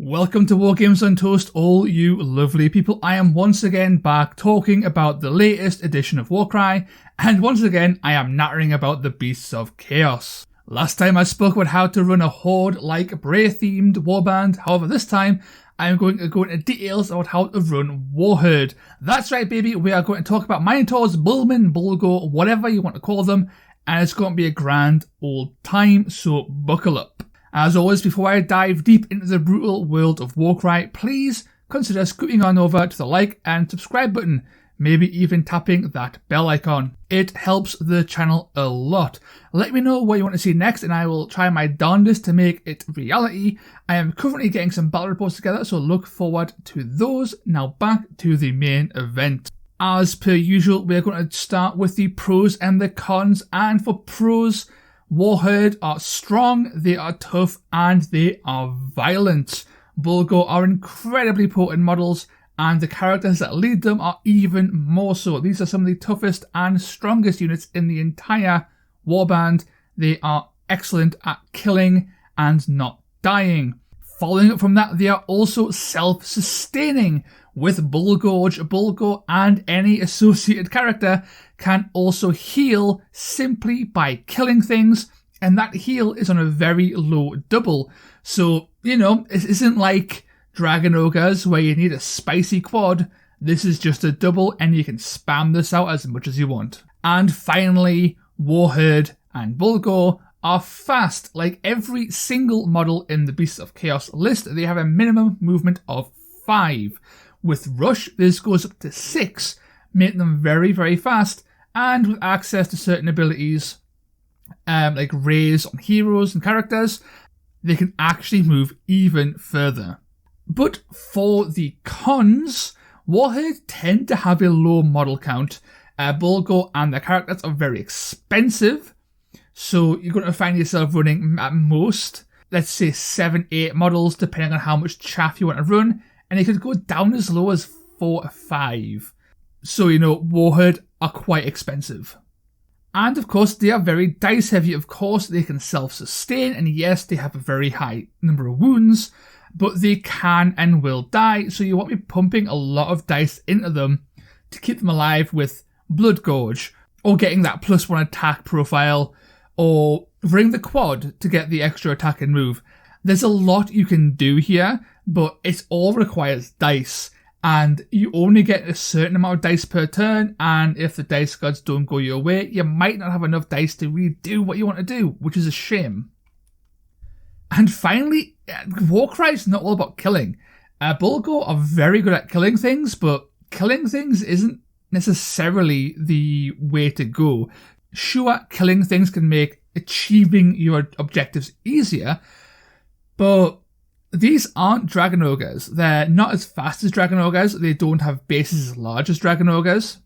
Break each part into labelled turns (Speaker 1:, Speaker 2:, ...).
Speaker 1: Welcome to War Games on Toast, all you lovely people. I am once again back talking about the latest edition of Warcry, and once again I am nattering about the Beasts of Chaos. Last time I spoke about how to run a horde-like Bray-themed warband, however this time I am going to go into details about how to run Warherd. That's right baby, we are going to talk about Minotaurs, Bullmen, Bulgo, whatever you want to call them, and it's going to be a grand old time, so buckle up. As always, before I dive deep into the brutal world of Warcry, please consider scooting on over to the like and subscribe button, maybe even tapping that bell icon. It helps the channel a lot. Let me know what you want to see next and I will try my darndest to make it reality. I am currently getting some battle reports together, so look forward to those. Now back to the main event. As per usual, we're going to start with the pros and the cons, and for pros, Warherd are strong, they are tough, and they are violent. Bulgo are incredibly potent models, and the characters that lead them are even more so. These are some of the toughest and strongest units in the entire warband. They are excellent at killing and not dying. Following up from that, they are also self-sustaining. With Bulgo and any associated character can also heal simply by killing things, and that heal is on a very low double. So, you know, it isn't like Dragon Ogres where you need a spicy quad. This is just a double and you can spam this out as much as you want. And finally, Warherd and Bulgo are fast. Like every single model in the Beasts of Chaos list, they have a minimum movement of 5. With Rush, this goes up to 6, making them very, very fast, and with access to certain abilities, like raise on heroes and characters, they can actually move even further. But for the cons, Warhead tend to have a low model count. Bulgo and their characters are very expensive, so you're going to find yourself running at most, let's say 7-8 models, depending on how much chaff you want to run, and it could go down as low as 4 or 5. So, you know, Warherd are quite expensive. And of course, they are very dice heavy. Of course, they can self-sustain, and yes, they have a very high number of wounds, but they can and will die, so you want to be pumping a lot of dice into them to keep them alive with Blood Gorge, or getting that +1 attack profile, or ring the quad to get the extra attack and move. There's a lot you can do here, but it all requires dice, and you only get a certain amount of dice per turn, and if the dice gods don't go your way, you might not have enough dice to really do what you want to do, which is a shame. And finally, Warcry is not all about killing. Bulgo are very good at killing things, but killing things isn't necessarily the way to go. Sure, killing things can make achieving your objectives easier, but these aren't Dragon Ogres. They're not as fast as Dragon Ogres, they don't have bases as large as Dragon Ogres,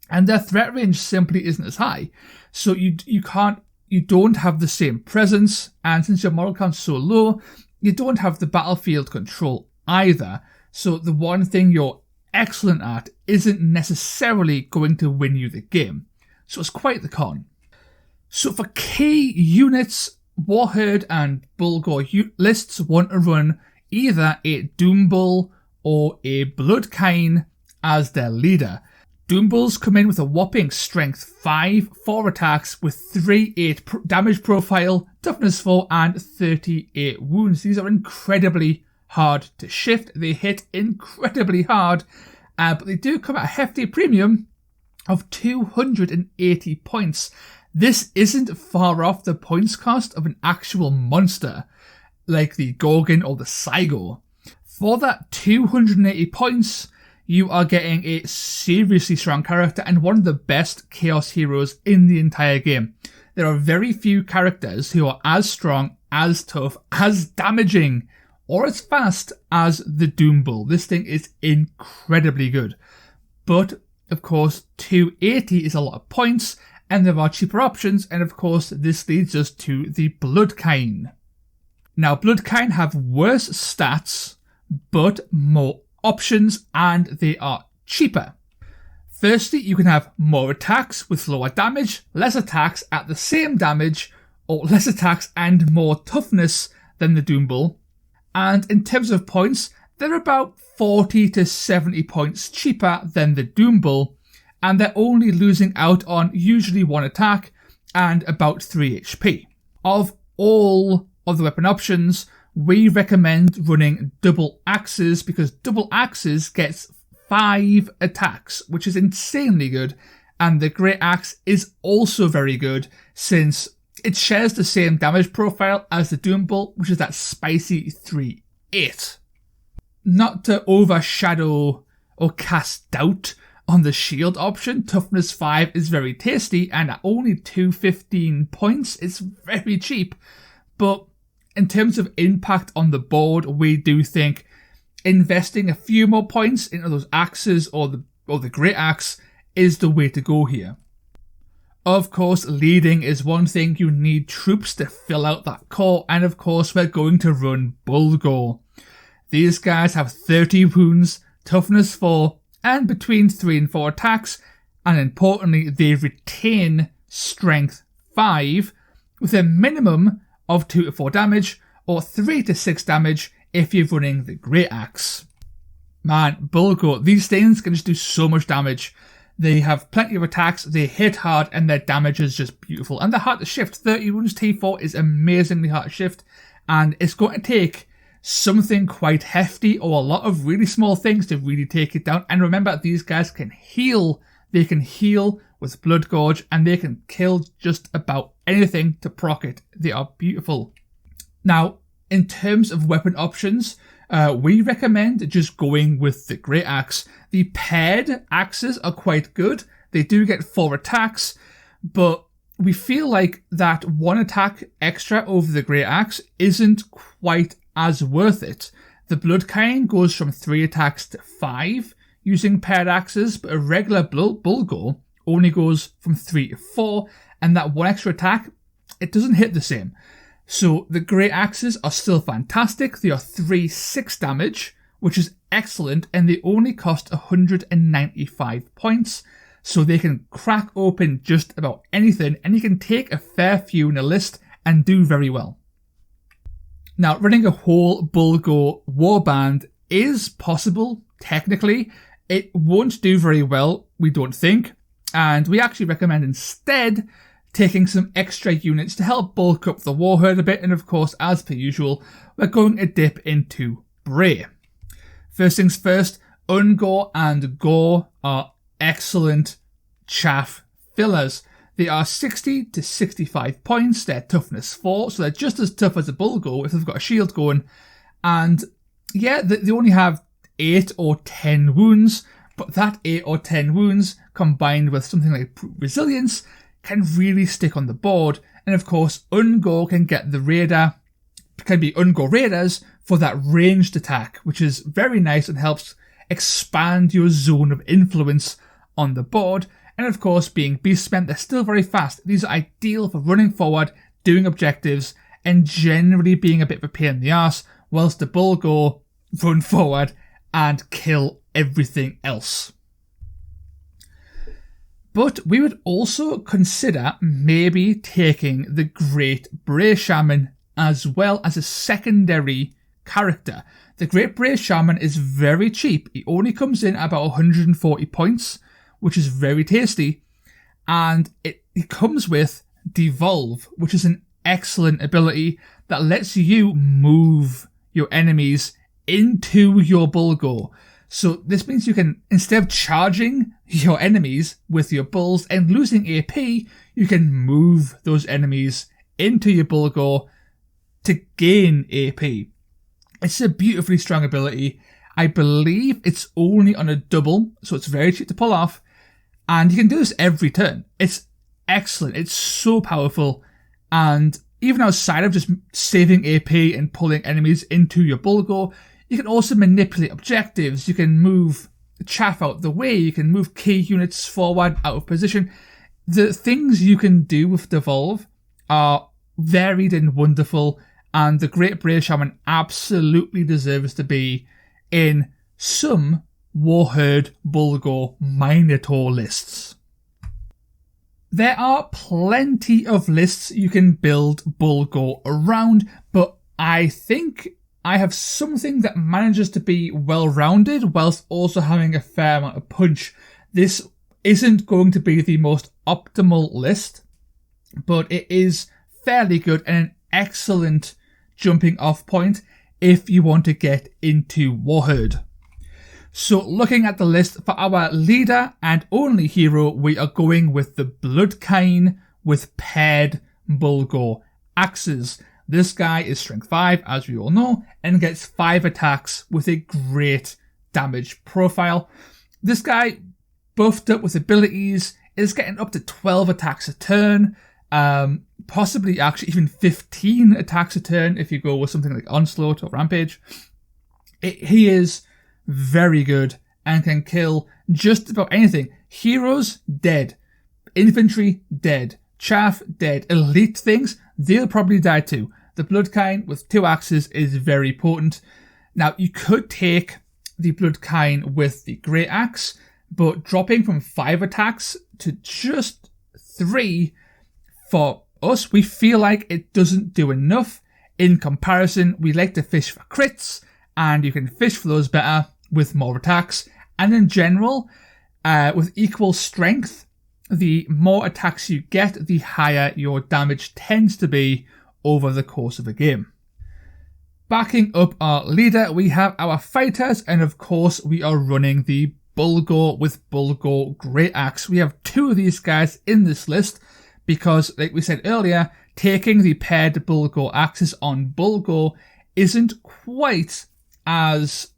Speaker 1: and their threat range simply isn't as high. So you don't have the same presence, and since your model count's so low, you don't have the battlefield control either. So the one thing you're excellent at isn't necessarily going to win you the game. So it's quite the con. So for key units, Warherd and Bulgo lists want to run either a Doombull or a Bloodkine as their leader. Doombulls come in with a whopping strength 5, 4 attacks with 3-8 damage profile, toughness 4 and 38 wounds. These are incredibly hard to shift. They hit incredibly hard, but they do come at a hefty premium of 280 points. This isn't far off the points cost of an actual monster, like the Gorgon or the Saigo. For that 280 points, you are getting a seriously strong character and one of the best Chaos heroes in the entire game. There are very few characters who are as strong, as tough, as damaging, or as fast as the Doombull. This thing is incredibly good. But, of course, 280 is a lot of points, and there are cheaper options, and of course this leads us to the Bloodkine. Now Bloodkine have worse stats, but more options, and they are cheaper. Firstly, you can have more attacks with lower damage, less attacks at the same damage, or less attacks and more toughness than the Doombull. And in terms of points, they're about 40 to 70 points cheaper than the Doom Bull, and they're only losing out on usually 1 attack and about 3 HP. Of all of the weapon options, we recommend running double axes because double axes gets 5 attacks, which is insanely good, and the Great Axe is also very good since it shares the same damage profile as the Doom Bull, which is that spicy 3/8. Not to overshadow or cast doubt on the shield option, toughness 5 is very tasty, and at only 215 points, it's very cheap. But in terms of impact on the board, we do think investing a few more points into those axes or the Great Axe is the way to go here. Of course, leading is one thing. You need troops to fill out that core, and of course we're going to run Bulgor. These guys have 30 wounds, toughness 4, and between 3 and 4 attacks, and importantly they retain strength 5 with a minimum of 2 to 4 damage or 3 to 6 damage if you're running the Great Axe. Man, Bulgor, these things can just do so much damage. They have plenty of attacks, they hit hard, and their damage is just beautiful. And they're hard to shift. 30 wounds T4 is amazingly hard to shift, and it's going to take something quite hefty or a lot of really small things to really take it down. And remember, these guys can heal. They can heal with Blood Gorge, and they can kill just about anything to proc it. They are beautiful. Now, in terms of weapon options, we recommend just going with the Great Axe. The paired axes are quite good. They do get 4 attacks, but we feel like that 1 attack extra over the Great Axe isn't quite as worth it. The Blood kind goes from 3 attacks to 5 using paired axes, but a regular Bulgor only goes from 3 to 4, and that 1 extra attack, it doesn't hit the same. So the Great Axes are still fantastic. They are 3/6 damage, which is excellent, and they only cost 195 points, so they can crack open just about anything, and you can take a fair few in a list and do very well. Now, running a whole Bulgor warband is possible, technically. It won't do very well, we don't think, and we actually recommend instead taking some extra units to help bulk up the Warherd a bit, and of course, as per usual, we're going to dip into Bray. First things first, Ungor and Gore are excellent chaff fillers. They are 60 to 65 points, they're toughness 4, so they're just as tough as a Bulgor if they've got a shield going, and yeah, they only have 8 or 10 wounds, but that 8 or 10 wounds combined with something like resilience can really stick on the board. And of course, Ungor can get the Raider, can be Ungor Raiders for that ranged attack, which is very nice and helps expand your zone of influence on the board. And of course, being Beastmen, they're still very fast. These are ideal for running forward, doing objectives, and generally being a bit of a pain in the arse, whilst the Bulgor run forward and kill everything else. But we would also consider maybe taking the Great Bray Shaman as well as a secondary character. The Great Bray Shaman is very cheap. He only comes in about 140 points, which is very tasty. And it comes with Devolve, which is an excellent ability that lets you move your enemies into your Bulgor. So this means you can, instead of charging your enemies with your bulls and losing AP, you can move those enemies into your Bulgor to gain AP. It's a beautifully strong ability. I believe it's only on a double, so it's very cheap to pull off. And you can do this every turn. It's excellent. It's so powerful. And even outside of just saving AP and pulling enemies into your Bulgor, you can also manipulate objectives. You can move chaff out the way. You can move key units forward out of position. The things you can do with Devolve are varied and wonderful, and the Great Bray Shaman absolutely deserves to be in some Warherd Bulgor Minotaur lists. There are plenty of lists you can build Bulgor around, but I think I have something that manages to be well-rounded whilst also having a fair amount of punch. This isn't going to be the most optimal list, but it is fairly good and an excellent jumping off point if you want to get into Warherd. So looking at the list, for our leader and only hero, we are going with the Bloodkine with paired Bulgur axes. This guy is strength 5, as we all know, and gets 5 attacks with a great damage profile. This guy, buffed up with abilities, is getting up to 12 attacks a turn, possibly actually even 15 attacks a turn if you go with something like Onslaught or Rampage. He is very good and can kill just about anything. Heroes, dead. Infantry, dead. Chaff, dead. Elite things, they'll probably die too. The Bloodkine with 2 axes is very potent. Now, you could take the Bloodkine with the Great Axe, but dropping from 5 attacks to just 3, for us, we feel like it doesn't do enough. In comparison, we like to fish for crits, and you can fish for those better with more attacks. And in general, with equal strength, the more attacks you get, the higher your damage tends to be over the course of a game. Backing up our leader, we have our fighters, and of course we are running the Bulgur with Bulgur Great Axe. We have 2 of these guys in this list because, like we said earlier, taking the paired Bulgur axes on Bulgur isn't quite as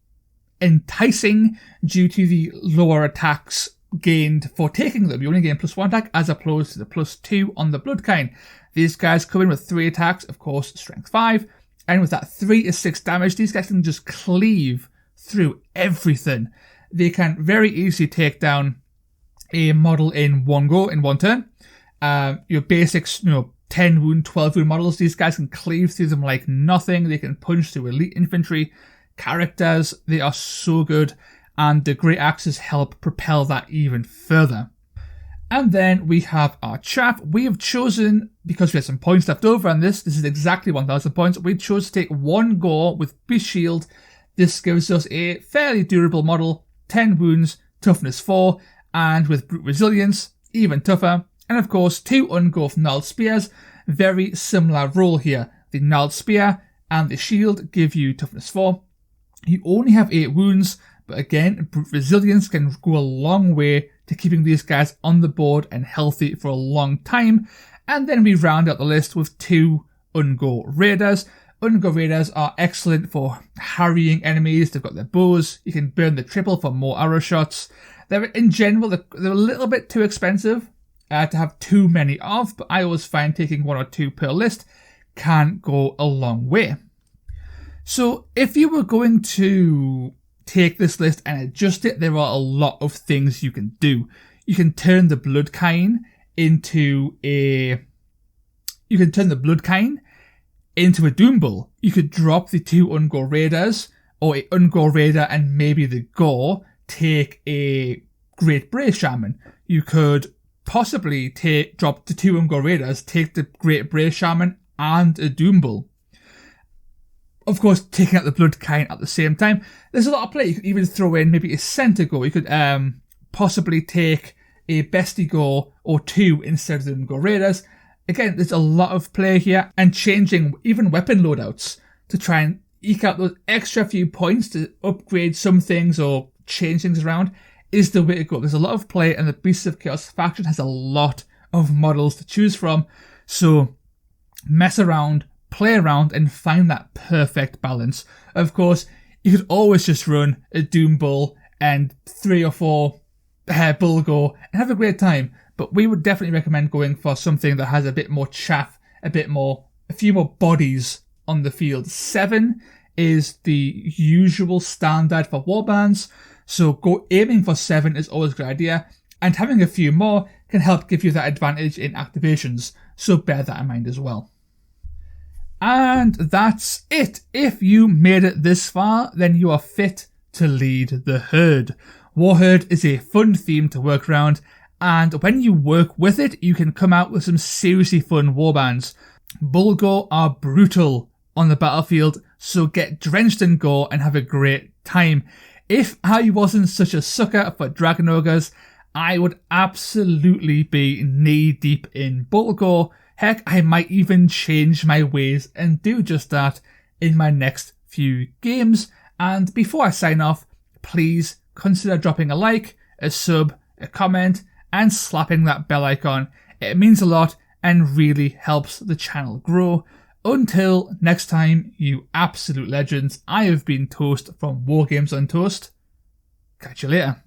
Speaker 1: enticing due to the lower attacks gained for taking them. You only gain +1 attack as opposed to the +2 on the Bloodkine. These guys come in with 3 attacks, of course, strength 5, and with that 3 to 6 damage, these guys can just cleave through everything. They can very easily take down a model in one go, in one turn. Your basics, 10 wound, 12 wound models, these guys can cleave through them like nothing. They can punch through elite infantry characters. They are so good, and the Great Axes help propel that even further. And then we have our chaff. We have chosen, because we have some points left over on this is exactly 1,000 points, we chose to take 1 gore with Beast Shield. This gives us a fairly durable model, 10 wounds, toughness 4, and with brute resilience, even tougher. And of course, 2 ungorf gnarled spears, very similar role here. The gnarled spear and the shield give you toughness 4. You only have 8 wounds, but again, brute resilience can go a long way to keeping these guys on the board and healthy for a long time. And then we round out the list with 2 Ungor Raiders. Ungor Raiders are excellent for harrying enemies. They've got their bows. You can burn the triple for more arrow shots. In general, they're a little bit too expensive to have too many of, but I always find taking 1 or 2 per list can go a long way. So if you were going to take this list and adjust it, there are a lot of things you can do. You can turn the Bloodkine into a Doombull. You could drop the 2 Ungor Raiders, or a Ungor Raider and maybe the Gore, take a Great Bray Shaman. You could possibly drop the 2 Ungor Raiders, take the Great Bray Shaman and a Doombull. Of course, taking out the Bloodkine at the same time. There's a lot of play. You could even throw in maybe a Centaur Gore. You could possibly take a Bestie Gore or 2 instead of the Ungor Raiders. Again, there's a lot of play here, and changing even weapon loadouts to try and eke out those extra few points to upgrade some things or change things around is the way to go. There's a lot of play, and the Beasts of Chaos faction has a lot of models to choose from. So mess around, play around, and find that perfect balance. Of course, you could always just run a Doombull and 3 or 4 Bulgur and have a great time. But we would definitely recommend going for something that has a bit more chaff, a few more bodies on the field. 7 is the usual standard for warbands, so aiming for 7 is always a good idea, and having a few more can help give you that advantage in activations, so bear that in mind as well. And that's it. If you made it this far, then you are fit to lead the herd. Warherd is a fun theme to work around, and when you work with it, you can come out with some seriously fun warbands. Bulgur are brutal on the battlefield. so get drenched in gore and have a great time. If I wasn't such a sucker for Dragon Ogres, I would absolutely be knee deep in Bolt Gore. Heck, I might even change my ways and do just that in my next few games. And before I sign off, please consider dropping a like, a sub, a comment, and slapping that bell icon. It means a lot and really helps the channel grow. Until next time, you absolute legends, I have been Toast from Wargames on Toast. Catch you later.